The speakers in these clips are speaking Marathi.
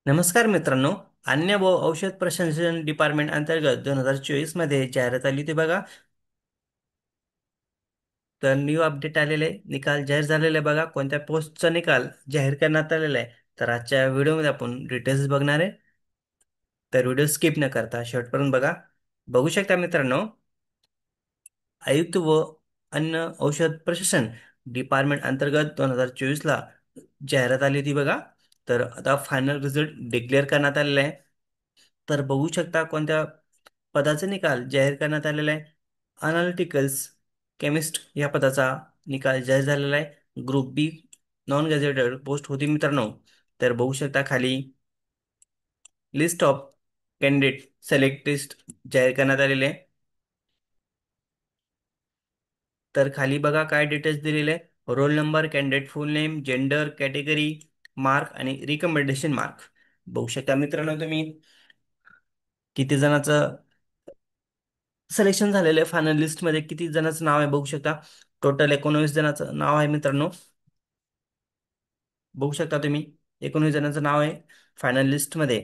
नमस्कार मित्रांनो. अन्न व औषध प्रशासन डिपार्टमेंट अंतर्गत 2024 मध्ये जाहिरात आली होती बघा. तर न्यू अपडेट आलेले आहे. निकाल जाहीर झालेले आहे बघा. कोणत्या पोस्टचा निकाल जाहीर करण्यात आलेला आहे. तर आजच्या व्हिडिओमध्ये आपण डिटेल्स बघणार आहे. तर व्हिडिओ स्किप न करता शेवटपर्यंत बघा. बघू शकता मित्रांनो, आयुक्त व अन्न औषध प्रशासन डिपार्टमेंट अंतर्गत 2024 ला जाहिरात आली होती बघा. तर आता फायनल रिझल्ट डिक्लेअर करण्यात आलेला आहे. तर बघू शकता कोणत्या पदाचा निकाल जाहीर करण्यात आलेला आहे. अनालिटिकल्स केमिस्ट या पदाचा निकाल जाहीर झालेला आहे. ग्रुप बी नॉन गॅझेटेड पोस्ट होती मित्रांनो. तर बघू शकता खाली list of candidate select list जाहीर करण्यात आलेले आहे. तर खाली बघा काय डिटेल्स दिलेले आहे. रोल नंबर, कॅन्डिडेट फुल नेम, जेंडर, कॅटेगरी, मार्क आणि रिकमेंडेशन मार्क. बघू शकता मित्रांनो तुम्ही किती जणांचं सिलेक्शन झालेलं आहे. फायनल लिस्ट मध्ये किती जणांचं नाव आहे बघू शकता. टोटल 19 जणांचं नाव आहे मित्रांनो. बघू शकता तुम्ही 19 जणांचं नाव आहे फायनल लिस्ट मध्ये.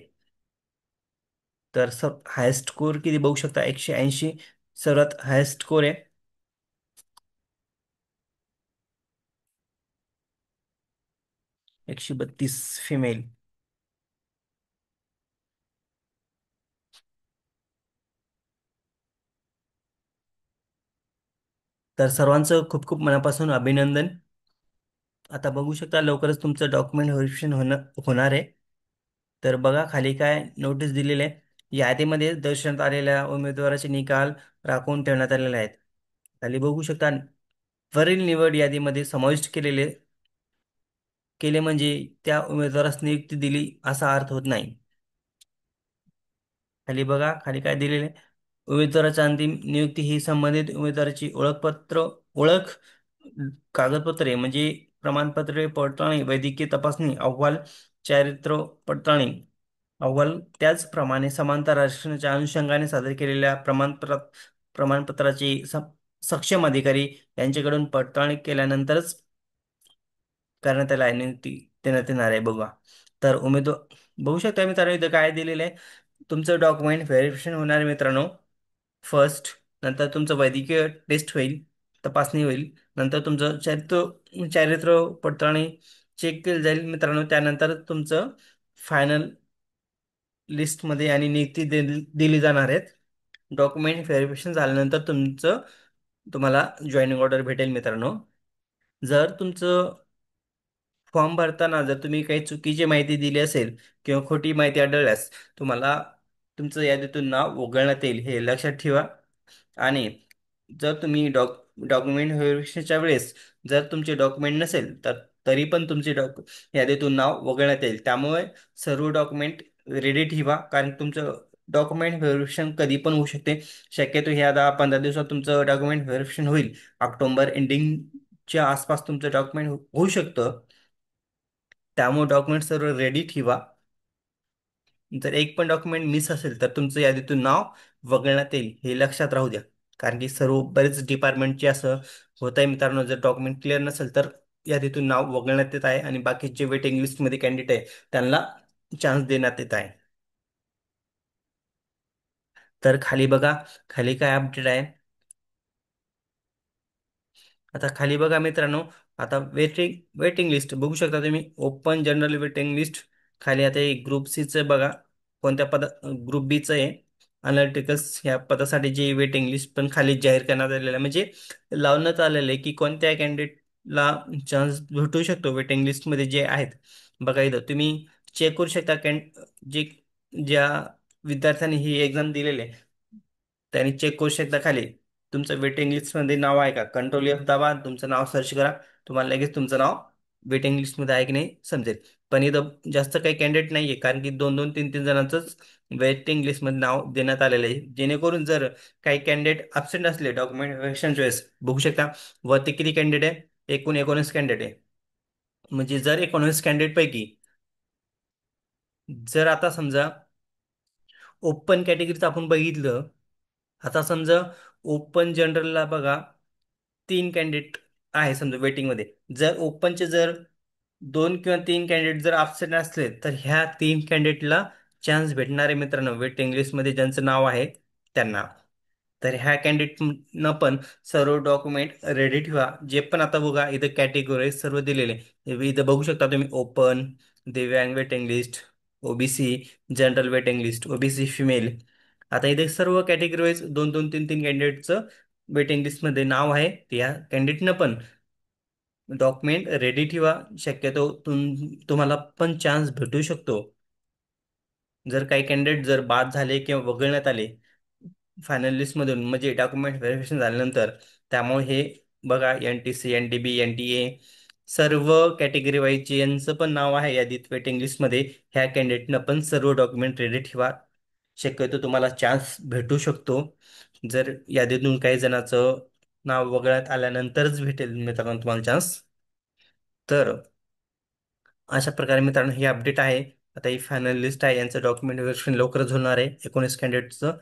तर हायेस्ट स्कोर किती बघू शकता, 180 सर्वात हायेस्ट स्कोर आहे. 132 फिमेल. तर सर्वांचं खूप खूप मनापासून अभिनंदन. आता बघू शकता लवकरच तुमचं डॉक्युमेंट व्हेरिफिकेशन होणार आहे. तर बघा खाली काय नोटीस दिलेले आहे. यादीमध्ये दर्शनात आलेल्या उमेदवाराचे निकाल राखून ठेवण्यात आलेले आहेत. खाली बघू शकता वरील निवड यादीमध्ये समाविष्ट केले म्हणजे त्या उमेदवारास नियुक्ती दिली असा अर्थ होत नाही. खाली बघा खाली काय दिलेले आहे. उमेदवाराची अंतिम नियुक्ती ही संबंधित उमेदवाराची ओळख कागदपत्रे म्हणजे प्रमाणपत्रे पडताळणी, वैद्यकीय तपासणी अहवाल, चारित्र्य पडताळणी अहवाल, त्याचप्रमाणे समांतर आरक्षणाच्या अनुषंगाने सादर केलेल्या प्रमाणपत्राची सक्षम अधिकारी यांच्याकडून पडताळणी केल्यानंतरच करण्यात आला आहे, नियुक्ती देण्यात येणार आहे बघा. तर उमेदवार बघू शकता मित्रांनो इथं काय दिलेलं आहे. तुमचं डॉक्युमेंट व्हेरिफिकेशन होणार आहे मित्रांनो. फर्स्ट, नंतर तुमचं वैद्यकीय टेस्ट होईल, तपासणी होईल, नंतर तुमचं चारित्र्य पडताळणी चेक केलं जाईल मित्रांनो. त्यानंतर तुमचं फायनल लिस्टमध्ये आणि नियुक्ती दिली जाणार आहेत. डॉक्युमेंट व्हेरिफिकेशन झाल्यानंतर तुम्हाला जॉईनिंग ऑर्डर भेटेल मित्रांनो. जर तुमचं फॉर्म भरताना जर तुम्ही काही चुकीची माहिती दिली असेल किंवा खोटी माहिती आढळल्यास तुम्हाला तुमचं यादीतून नाव वगळण्यात येईल, हे लक्षात ठेवा. आणि जर तुम्ही डॉक्युमेंट व्हेरिफिकेशनच्या वेळेस जर तुमचे डॉक्युमेंट नसेल तर तरी पण तुमचे यादीतून नाव वगळण्यात येईल. त्यामुळे सर्व डॉक्युमेंट रेडी ठेवा, कारण तुमचं डॉक्युमेंट व्हेरिफिकेशन कधी पण होऊ शकते. शक्यतो ह्या 10-15 दिवसात तुमचं डॉक्युमेंट व्हेरिफिकेशन होईल. ऑक्टोबर एंडिंगच्या आसपास तुमचं डॉक्युमेंट होऊ शकतं. त्यामुळे डॉक्युमेंट सर्व रेडी ठेवा. जर एक पण डॉक्युमेंट मिस असेल तर तुमचं यादीतून नाव वगळण्यात येईल, हे लक्षात राहू द्या. कारण की सर्व बरेच डिपार्टमेंटचे असं होत आहे मित्रांनो, जर डॉक्युमेंट क्लिअर नसेल तर यादीतून नाव वगळण्यात येत आहे आणि बाकीचे वेटिंग लिस्टमध्ये कॅन्डिडेट आहे त्यांना चान्स देण्यात येत आहे. तर खाली बघा खाली काय अपडेट आहे. आता खाली बघा मित्रांनो, आता वेटिंग लिस्ट बघू शकता तुम्ही. ओपन जनरल वेटिंग लिस्ट खाली आता एक ग्रुप सीचं बघा. कोणत्या ग्रुप बीचं आहे. अनालिटिकल्स या पदासाठी जे वेटिंग लिस्ट पण खाली जाहीर करण्यात आलेलं आहे, म्हणजे लावण्यात आलेलं आहे की कोणत्या कॅन्डिडेटला चान्स भेटू शकतो वेटिंग लिस्टमध्ये जे आहेत. बघा इथं तुम्ही चेक करू शकता. जे ज्या विद्यार्थ्यांनी ही एक्झाम दिलेली आहे त्यांनी चेक करू शकता खाली तुमचं वेटिंग लिस्टमध्ये नाव आहे का. कंट्रोल एफ दाबा, तुमचं नाव सर्च करा, तुम्हाला लगेच तुमचं नाव वेटिंग लिस्टमध्ये आहे की नाही समजेल. पण इथं जास्त काही कॅन्डिडेट नाहीये, कारण की 2-2, 3-3 जणांचंच वेटिंग लिस्टमध्ये नाव देण्यात आलेलं आहे. जेणेकरून जर काही कॅन्डिडेट अब्सेंट असले डॉक्युमेंट व्हेरिफिकेशन वेळेस बघू शकता वरती किती कॅन्डिडेट आहे. एकूण 19 कॅन्डिडेट आहे. म्हणजे जर 19 कॅन्डिडेट पैकी जर आता समजा ओपन कॅटेगरीचं आपण बघितलं. आता समजा ओपन जनरलला बघा 3 कॅन्डिडेट आहे समजा वेटिंगमध्ये. जर ओपनचे जर दोन किंवा तीन कॅन्डिडेट जर absent असले तर ह्या तीन कॅन्डिडेटला चान्स भेटणार आहे मित्रांनो, वेटिंग लिस्टमध्ये ज्यांचं नाव आहे त्यांना. तर ह्या कॅन्डिडेटनं पण सर्व डॉक्युमेंट रेडी ठेवा. जे पण आता बघा इथं कॅटेगरी सर्व दिलेले इथं बघू शकता तुम्ही: ओपन, दिव्यांग waiting list, OBC, general waiting list, OBC female. आता इथे सर्व कॅटेगरी वाईज दोन दोन तीन तीन कॅन्डिडेटचं वेटिंग लिस्टमध्ये नाव आहे. त्या कॅन्डिडेटनं पण डॉक्युमेंट रेडी ठेवा. शक्यतो तुम्हाला पण चान्स भेटू शकतो. जर काही कॅन्डिडेट जर बाद झाले किंवा वगळण्यात आले फायनल लिस्टमधून, म्हणजे डॉक्युमेंट व्हेरिफिकेशन झाल्यानंतर, त्यामुळे हे बघा N T C, N T B, N T A सर्व कॅटेगरी वाईज यांचं पण नाव आहे यादीत वेटिंग लिस्टमध्ये. ह्या कॅन्डिडेटनं पण सर्व डॉक्युमेंट रेडी ठेवा. शक्यतो तुम्हाला चान्स भेटू शकतो. जर यादीतून काही जणांचं नाव वगळण्यात आल्यानंतरच भेटेल मित्रांनो तुम्हाला चान्स. तर अशा प्रकारे मित्रांनो ही अपडेट आहे. आता ही फायनल लिस्ट आहे, यांचं डॉक्युमेंट व्हेरिफिकेशन लवकरच होणार आहे 19 कॅन्डिडेटचं.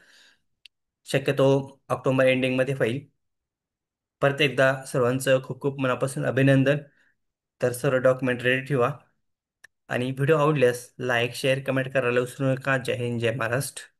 शक्यतो ऑक्टोबर एंडिंगमध्ये होईल. परत एकदा सर्वांचं खूप खूप मनापासून अभिनंदन. तर सर्व डॉक्युमेंट रेडी ठेवा आणि व्हिडिओ आवडल्यास लाईक शेअर कमेंट करायला विसरू नका. जय हिंद, जय महाराष्ट्र.